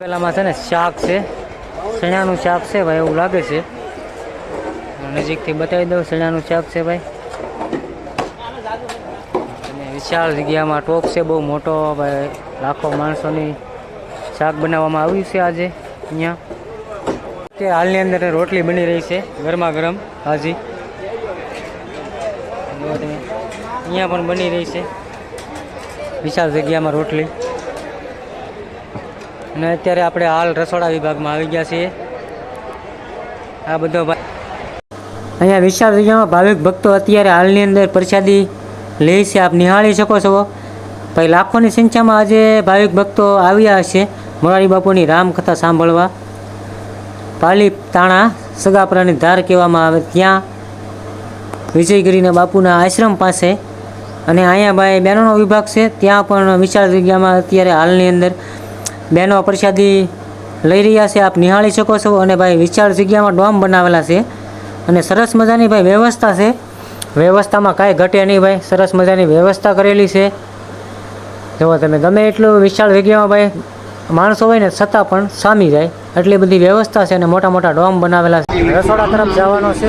પેલામાં છે ને શાક છે, ચણાનું શાક છે ભાઈ, એવું લાગે છે. નજીકથી બતાવી દઉં, ચણાનું શાક છે ભાઈ. અને વિશાળ જગ્યામાં ટોપ છે, બહુ મોટો ભાઈ. લાખો માણસોની શાક બનાવવામાં આવ્યું છે આજે અહીંયા. તે હાલની અંદર રોટલી બની રહી છે, ગરમા ગરમ હાજી. અહીંયા પણ બની રહી છે વિશાળ જગ્યામાં રોટલી. અને અત્યારે આપણે હાલ રસોડા વિભાગમાં આવી ગયા છીએ. આ બધો અહીંયા વિશાળ જગ્યામાં ભાવિક ભક્તો અત્યારે હાલની અંદર પ્રસાદી લે છે, આપ નિહાળી શકો છો ભાઈ. લાખોની સંખ્યામાં આજે ભાવિક ભક્તો આવ્યા હશે મોરારી બાપુની રામકથા સાંભળવા. પાલી તાણા સગાપરાની ધાર કહેવામાં આવે ત્યાં વિજયગીરીના બાપુના આશ્રમ પાસે. અને અહીંયા ભાઈ બહેનોનો વિભાગ છે, ત્યાં પણ વિશાળ જગ્યામાં અત્યારે હાલની અંદર બહેનો પ્રસાદી લઈ રહ્યા છે, આપ નિહાળી શકો છો. અને ભાઈ વિશાળ જગ્યામાં ડોમ બનાવેલા છે અને સરસ મજાની ભાઈ વ્યવસ્થા છે. વ્યવસ્થામાં કાંઈ ઘટે નહીં ભાઈ, સરસ મજાની વ્યવસ્થા કરેલી છે. જુઓ તમે, ગમે એટલું વિશાળ જગ્યામાં ભાઈ માણસો હોય ને છતાં પણ સામી જાય એટલી બધી વ્યવસ્થા છે. અને મોટા મોટા ડોમ બનાવેલા છે. રસોડા તરફ જવાનો છે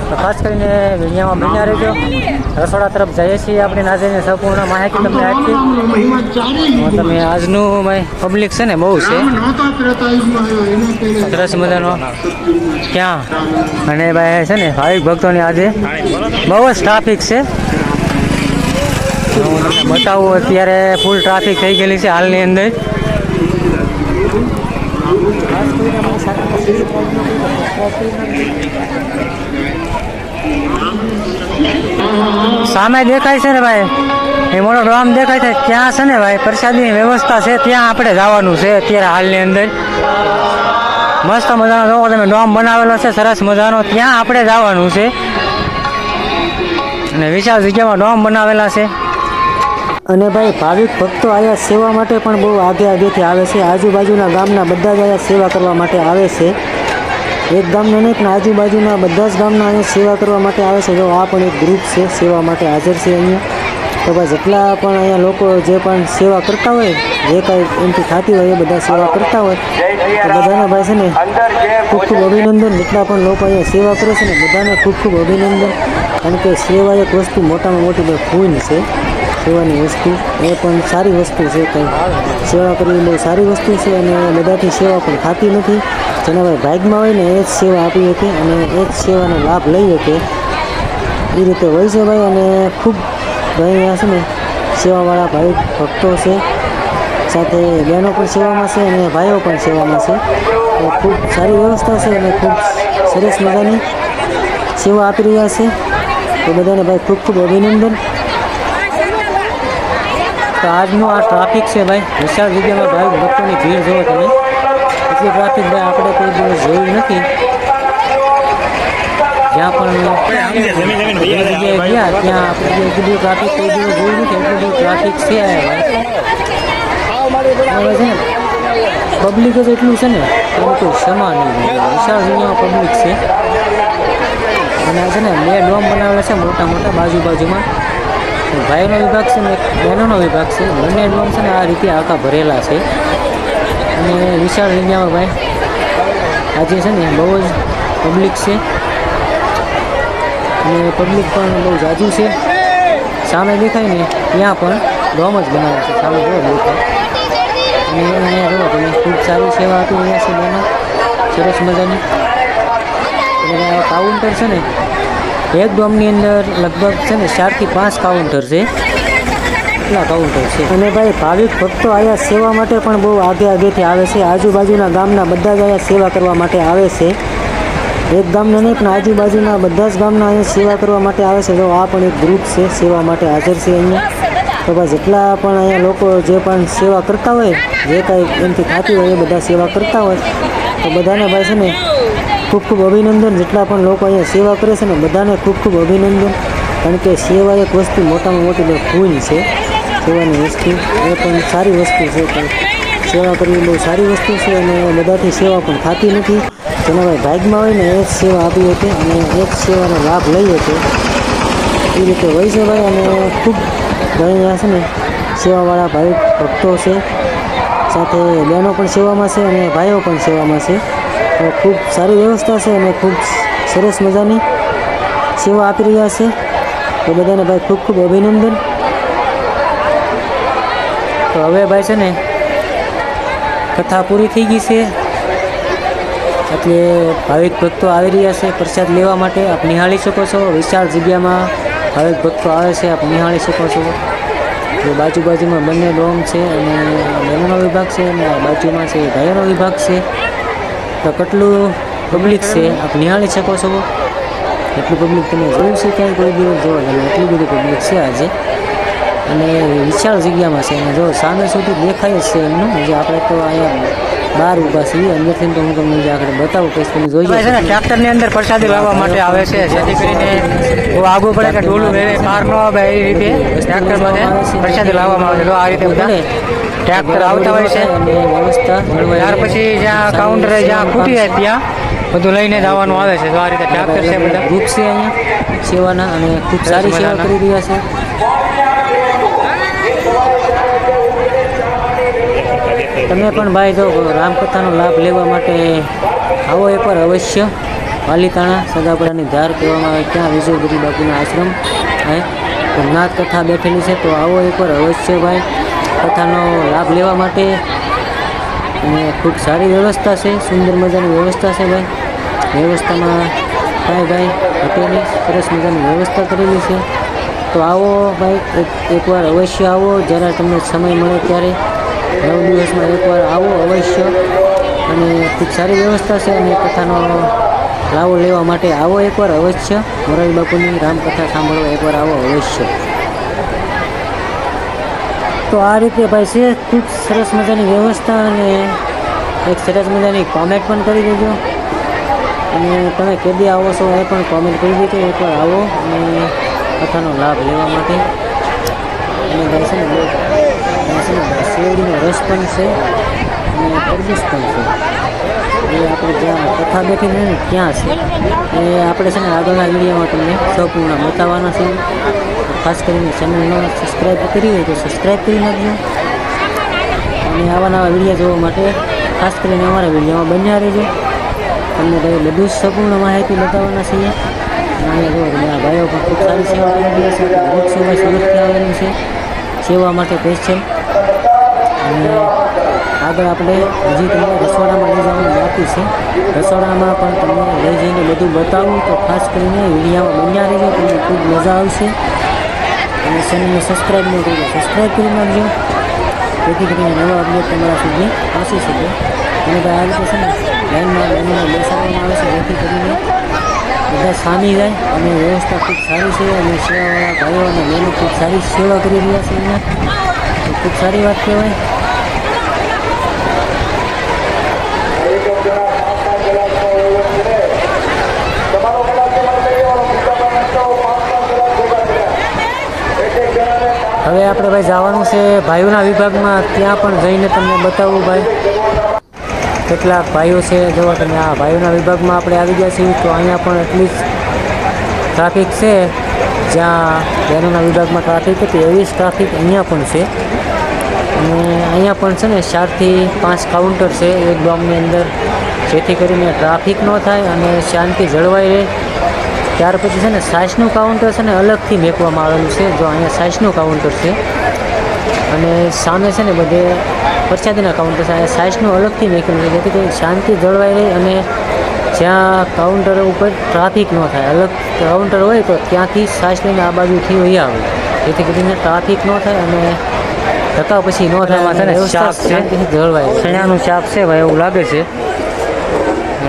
તો ખાસ કરીને વિડીયોમાં બન્યા રહેજો. રસોડા તરફ જઈએ છીએ આપણે, નાજીને સંપૂર્ણ માહિતી તમને આપી. તમે આજનું ભાઈ પબ્લિક છે ને બહુ છે, સરસ મજાનો ક્યાં. અને ભાઈ છે ને ભાવિક ભક્તોની આજે બહુ જ ટ્રાફિક છે. હું તમને બતાવું, અત્યારે ફૂલ ટ્રાફિક થઈ ગયેલી છે હાલની અંદર. સામે દેખાય છે ને ભાઈ, એ મોટો ડોમ દેખાય છે, ત્યાં છે ને ભાઈ પ્રસાદની વ્યવસ્થા છે, ત્યાં આપણે જવાનું છે અત્યારે હાલની અંદર. મસ્ત મજાનો જોવો તમે ડોમ બનાવેલો છે સરસ મજાનો, ત્યાં આપણે જવાનું છે. અને વિશાળ જગ્યામાં ડોમ બનાવેલા છે. અને ભાઈ ભાવિક ભક્તો અહીંયા સેવા માટે પણ બહુ આગેથી આવે છે. આજુબાજુના ગામના બધા જ અહીંયા સેવા કરવા માટે આવે છે. એક ગામના નહીં પણ આજુબાજુના બધા જ ગામના અહીંયા સેવા કરવા માટે આવે છે. જો આ પણ એક ગ્રુપ છે, સેવા માટે હાજર છે અહીંયા. તો ભાઈ જેટલા પણ અહીંયા લોકો જે પણ સેવા કરતા હોય, જે કાંઈ એમથી થતી હોય એ બધા સેવા કરતા હોય, તો બધાને ભાઈ છે ને ખૂબ ખૂબ અભિનંદન. જેટલા પણ લોકો અહીંયા સેવા કરે છે ને બધાને ખૂબ ખૂબ અભિનંદન. કારણ કે સેવા એક વસ્તુ મોટામાં મોટી ભાઈ પૂન છે. સેવાની વસ્તુ એ પણ સારી વસ્તુ છે. કંઈ સેવા કરવી બહુ સારી વસ્તુ છે. અને બધાથી સેવા પણ થતી નથી. જેના ભાઈ ભાગમાં હોય ને એ જ સેવા આપી શકે અને એ જ સેવાનો લાભ લઈ શકે, એ રીતે હોય છે ભાઈ. અને ખૂબ ભાઈ અહીંયા છે ને સેવાવાળા ભાઈ ભક્તો છે, સાથે બહેનો પણ સેવામાં છે અને ભાઈઓ પણ સેવામાં છે. તો ખૂબ સારી વ્યવસ્થા છે અને ખૂબ સરસ મજાની સેવા આપી રહ્યા છે. તો બધાને ભાઈ ખૂબ ખૂબ અભિનંદન. તો આજનું આ ટ્રાફિક છે ભાઈ, વિશાળ જગ્યામાં ભાઈ ભક્તોની ભીડ જોવો તમે. એટલી ટ્રાફિક ભાઈ આપણે કોઈ દિવસ જોયું નથી. જ્યાં પણ જગ્યાએ ગયા ત્યાં આપણે એટલું ટ્રાફિક કોઈ દિવસ જોયું નથી. એટલું બધું ટ્રાફિક છે ભાઈ છે ને. પબ્લિક જ એટલું છે ને એનું કોઈ સમાન નહીં. વિશાળ જગ્યામાં પબ્લિક છે. અને છે ને બે ડોમ બનાવેલા છે મોટા મોટા બાજુમાં. ભાઈનો વિભાગ છે ને એક બહેનોનો વિભાગ છે. બંને ડોમ છે ને આ રીતે આખા ભરેલા છે. અને વિશાળ જગ્યામાં ભાઈ આજે છે ને બહુ જ પબ્લિક છે. અને પબ્લિક પણ બહુ જાજુ છે. સામે દેખાય ને ત્યાં પણ ડોમ જ બનાવે છે, સામે બહુ દેખાય. અને અહીંયા જોવો તમે ખૂબ સારી સેવા આપી રહ્યા છે બહેનો, સરસ મજાની. અને કાઉન્ટર છે ને એક ડોમની અંદર લગભગ છે ને 4 થી 5 કાઉન્ટર છે, એટલા કાઉન્ટર છે. અને ભાઈ ભાવિક ભક્તો અહીંયા સેવા માટે પણ બહુ આગેથી આવે છે. આજુબાજુના ગામના બધા જ અહીંયા સેવા કરવા માટે આવે છે. એક ગામના નહીં પણ આજુબાજુના બધા જ ગામના અહીંયા સેવા કરવા માટે આવે છે. તો આ પણ એક ગ્રુપ છે, સેવા માટે હાજર છે અહીંયા. તો ભાઈ જેટલા પણ અહીંયા લોકો જે પણ સેવા કરતા હોય, જે કાંઈ એમથી થતી હોય એ બધા સેવા કરતા હોય, તો બધાને ભાઈ છે ને ખૂબ ખૂબ અભિનંદન. જેટલા પણ લોકો અહીંયા સેવા કરે છે ને બધાને ખૂબ ખૂબ અભિનંદન. કારણ કે સેવા એક વસ્તુ મોટામાં મોટી પૂન છે. સેવાની વસ્તુ એ પણ સારી વસ્તુ છે. પણ સેવા કરવી બહુ સારી વસ્તુ છે. અને બધાથી સેવા પણ થતી નથી. જેના ભાઈ ભાગમાં હોય ને એ જ સેવા આપી શકે અને એ જ સેવાનો લાભ લઈ શકે, એ રીતે હોય છે ભાઈ. અને ખૂબ ભાઈ અહીંયા છે ને સેવાવાળા ભાઈ ભક્તો છે, સાથે બહેનો પણ સેવામાં છે અને ભાઈઓ પણ સેવામાં છે. તો ખૂબ સારી વ્યવસ્થા છે અને ખૂબ સરસ મજાની સેવા આપી રહ્યા છે. તો બધાને ભાઈ ખૂબ ખૂબ અભિનંદન. તો હવે ભાઈ છે ને કથા પૂરી થઈ ગઈ છે, એટલે ભાવિક ભક્તો આવી રહ્યા છે પ્રસાદ લેવા માટે. આપ નિહાળી શકો છો, વિશાળ જગ્યામાં ભાવિક ભક્તો આવે છે, આપ નિહાળી શકો છો. જે બાજુમાં બંને ડોમ છે અને બહેનોનો વિભાગ છે અને બાજુમાં છે ભાઈઓનો વિભાગ છે. તો કેટલું પબ્લિક છે આપ નિહાળી શકો છો. એટલું પબ્લિક તમે જોયું છે ક્યાંય કોઈ દિવસ જોવો તમે, એટલું બધું પબ્લિક છે આજે અને વિશાળ જગ્યામાં છે. અને જો સામે સુધી દેખાય જ છે એમનું, જે આપણે તો અહીંયા બહાર ઊભા છીએ, અંદરથી તો હું તમને આગળ બતાવું પછી તમે જોઈ છે ને ટ્રેક્ટરની અંદર પ્રસાદી લાવવા માટે આવે છે, જેથી કરીને બહુ આગું પડે કે ડોલું વેવે બહાર ન આવે એ રીતે ટ્રેક્ટરમાં પ્રસાદી લાવવામાં આવે છે. તો આ રીતે બધા ટ્રેક્ટર આવતા હોય છે અને વ્યવસ્થા ત્યાર પછી જ્યાં કાઉન્ટરે જ્યાં ખૂટી જાય ત્યાં બધું લઈને જવાનું આવે છે. તો આ રીતે ટ્રેક્ટર છે બધા ગ્રુપ છે અહીંયા સેવાના અને ખૂબ સારી સેવા કરી રહ્યા છે. તમે પણ ભાઈ જો રામકથાનો લાભ લેવા માટે આવો એકવાર અવશ્ય. પાલીતાણા સદાપરાની ધાર કહેવામાં આવે ત્યાં વિજયગીરી બાપુના આશ્રમ નાથ કથા બેઠેલી છે. તો આવો એકવાર અવશ્ય ભાઈ કથાનો લાભ લેવા માટે. અને ખૂબ સારી વ્યવસ્થા છે, સુંદર મજાની વ્યવસ્થા છે ભાઈ. વ્યવસ્થામાં કાંઈ ભાઈ ઘટેની સરસ મજાની વ્યવસ્થા કરેલી છે. તો આવો ભાઈ એકવાર અવશ્ય આવો, જ્યારે તમને સમય મળે ત્યારે 9 દિવસમાં એકવાર આવો અવશ્ય. અને ખૂબ સારી વ્યવસ્થા છે અને કથાનો લાવો લેવા માટે આવો એકવાર અવશ્ય. મોરારી બાપુની રામકથા સાંભળવા એકવાર આવો અવશ્ય. તો આ રીતે ભાઈ છે ખૂબ સરસ મજાની વ્યવસ્થા અને એક સરસ મજાની કોમેન્ટ પણ કરી દેજો. અને તમે કેદી આવો છો એ પણ કોમેન્ટ કરી દેજો. એકવાર આવો અને કથાનો લાભ લેવા માટે. અને ભાઈ છે ને શેરડીનો રસ પણ છે અને તરબૂચ પણ છે. એ આપણે જ્યાં કથા બેઠી છે ને ત્યાં છે. એ આપણે છે ને આગળના વિડીયોમાં તમને સંપૂર્ણ બતાવવાના છે. ખાસ કરીને ચેનલનો સબસ્ક્રાઈબ કરી હોય તો સબસ્ક્રાઈબ કરી નાખજો. અને આવા નવા વિડીયો જોવા માટે ખાસ કરીને અમારા વિડીયોમાં બન્યા રહેજો. તમને ભાઈ બધું જ સંપૂર્ણ માહિતી બતાવવાના છીએ. અને જો ભાઈઓ પણ ખૂબ સારી સેવા કરી રહ્યા છે. ખૂબ સેવા સુરતથી આવેલું છે સેવા માટે સ્પેશિયલ. અને આગળ આપણે હજી તમને રસોડામાં લઈ જવાનું બાકી છે. રસોડામાં પણ તમને લઈ જઈને બધું બતાવું. તો ખાસ કરીને વિડીયોમાં બન્યા રહેજો, તમને ખૂબ મજા આવશે. અને ચેનલને સબસ્ક્રાઈબ ન કરી સબસ્ક્રાઈબ કરી નાખજો, જેથી કરીને નવા અપડેટ તમારા સુધી પહોંચી શકે. અને ભાઈ આ રીતે છે ને લાઈનમાં બહેનોને બેસાડવામાં આવે છે, જેથી કરીને બધા સામી જાય. અને વ્યવસ્થા ખૂબ સારી છે અને સેવાવાળા ભાઈઓ અને બહેનો ખૂબ સારી સેવા કરી રહ્યા છે અહીંયા. તો ખૂબ સારી વાત કહેવાય. હવે આપણે ભાઈ જવાનું છે ભાઈઓના વિભાગમાં, ત્યાં પણ જઈને તમને બતાવું ભાઈ કેટલાક ભાઈઓ છે. જોવા તમે આ ભાઈઓના વિભાગમાં આપણે આવી ગયા છીએ. તો અહીંયા પણ એટલી જ ટ્રાફિક છે. જ્યાં બહેનોના વિભાગમાં ટ્રાફિક હતી એવી જ ટ્રાફિક અહીંયા પણ છે. અને અહીંયા પણ છે ને 4 થી 5 કાઉન્ટર છે એક ગામની અંદર, જેથી કરીને ટ્રાફિક ન થાય અને શાંતિ જળવાઈ રહે. ત્યાર પછી છે ને સાસનું કાઉન્ટર છે ને અલગથી મેકવામાં આવેલું છે. જો અહીંયા સાસનું કાઉન્ટર છે અને સામે છે ને બધે પ્રસાદીના કાઉન્ટર છે. અહીંયા સાસનું અલગથી મેકેલું છે, જેથી કરીને શાંતિ જળવાઈ રહે અને જ્યાં કાઉન્ટર ઉપર ટ્રાફિક ન થાય. અલગ કાઉન્ટર હોય તો ત્યાંથી સાસ લઈને આ બાજુથી વહી આવે, જેથી કરીને ટ્રાફિક ન થાય અને ધક્કા પછી ન થાય. શાંતિથી જળવાય. ચણાનું શાક છે ભાઈ, એવું લાગે છે.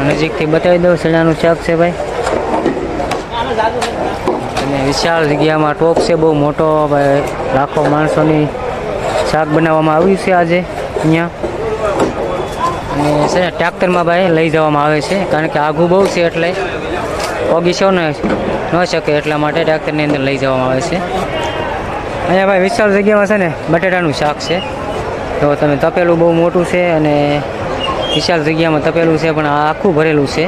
નજીકથી બતાવી દઉં, ચણાનું શાક છે ભાઈ. અને વિશાળ જગ્યામાં ટોપ છે બહુ મોટો ભાઈ. લાખો માણસોની શાક બનાવવામાં આવ્યું છે આજે અહીંયા. અને છે ને ટ્રેક્ટરમાં ભાઈ લઈ જવામાં આવે છે, કારણ કે આઘું બહુ છે એટલે પગી છો ને ન શકે, એટલા માટે ટ્રેક્ટરની અંદર લઈ જવામાં આવે છે. અહીંયા ભાઈ વિશાળ જગ્યામાં છે ને બટેટાનું શાક છે. તો તમે તપેલું બહુ મોટું છે અને વિશાળ જગ્યામાં તપેલું છે, પણ આ આખું ભરેલું છે.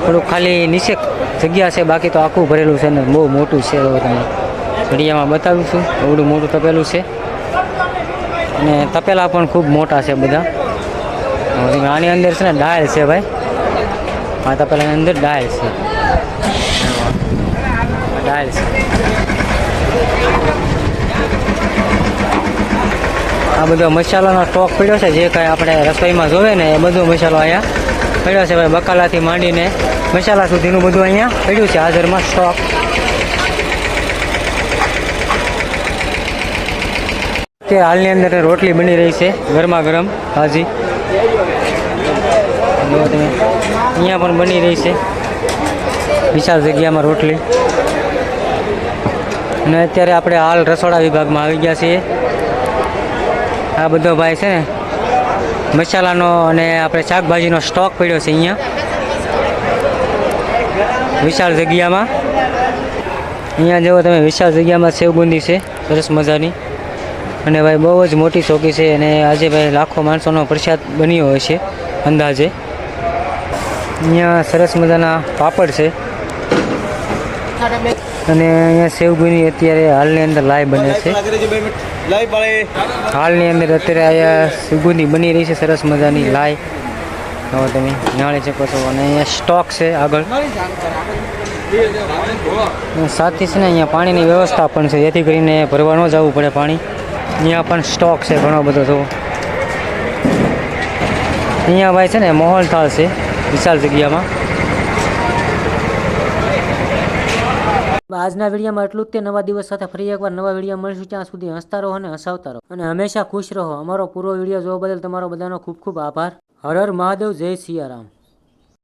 થોડુંક ખાલી નીચે જગ્યા છે, બાકી તો આખું ભરેલું છે ને બહુ મોટું છે. તો તમે વિડીયામાં બતાવું છું, એવડું મોટું તપેલું છે. અને તપેલા પણ ખૂબ મોટા છે બધા. આની અંદર છે ને ડાળ છે ભાઈ, આ તપેલાની અંદર ડાળ છે, ડાળ છે. આ બધો મસાલાનો સ્ટોક પડ્યો છે, જે કાંઈ આપણે રસોઈમાં જોવે ને એ બધો મસાલો અહીંયા પડ્યો છે ભાઈ. બકાલાથી માંડીને મસાલા સુધીનું બધું અહીંયા પડ્યું છે હાજરમાં સ્ટોક. તે હાલની અંદર રોટલી બની રહી છે ગરમા ગરમ તાજી. અહીંયા પણ બની રહી છે વિશાળ જગ્યામાં રોટલી. અને અત્યારે આપણે હાલ રસોડા વિભાગમાં આવી ગયા છીએ. આ બધો ભાઈ છે ને મસાલાનો અને આપણે શાકભાજીનો સ્ટોક પડ્યો છે અહીંયા વિશાળ જગ્યામાં. અહીંયા જેવો તમે વિશાળ જગ્યામાં સેવ બુંદી છે સરસ મજાની, અને ભાઈ બહુ જ મોટી ચોકી છે. અને આજે ભાઈ લાખો માણસોનો પ્રસાદ બન્યો હોય છે અંદાજે. અહીંયા સરસ મજાના પાપડ છે, અને અહીંયા સેવગુની અત્યારે હાલની અંદર લાઈવ બને છે. હાલની અંદર અત્યારે અહીંયા સેવગુની બની રહી છે સરસ મજાની લાઈવ, હવે તમે જાણી શકો છો. અને અહીંયા સ્ટોક છે આગળ, સાથે છે ને અહીંયા પાણીની વ્યવસ્થા પણ છે, જેથી કરીને ભરવા ન જવું પડે પાણી. અહીંયા પણ સ્ટોક છે ઘણો બધો. તો અહીંયા ભાઈ છે ને માહોલ થાળ છે વિશાળ જગ્યામાં. આજના વિડીયોમાં એટલું જ. તે નવા દિવસ સાથે ફરી એકવાર નવા વિડીયો મળીશું. ત્યાં સુધી હસતા રહો અને હસાવતા રહો અને હંમેશા ખુશ રહો. અમારો પૂરો વિડીયો જોવા બદલ તમારો બધાનો ખૂબ ખૂબ આભાર. હર હર મહાદેવ, જય સિયારામ.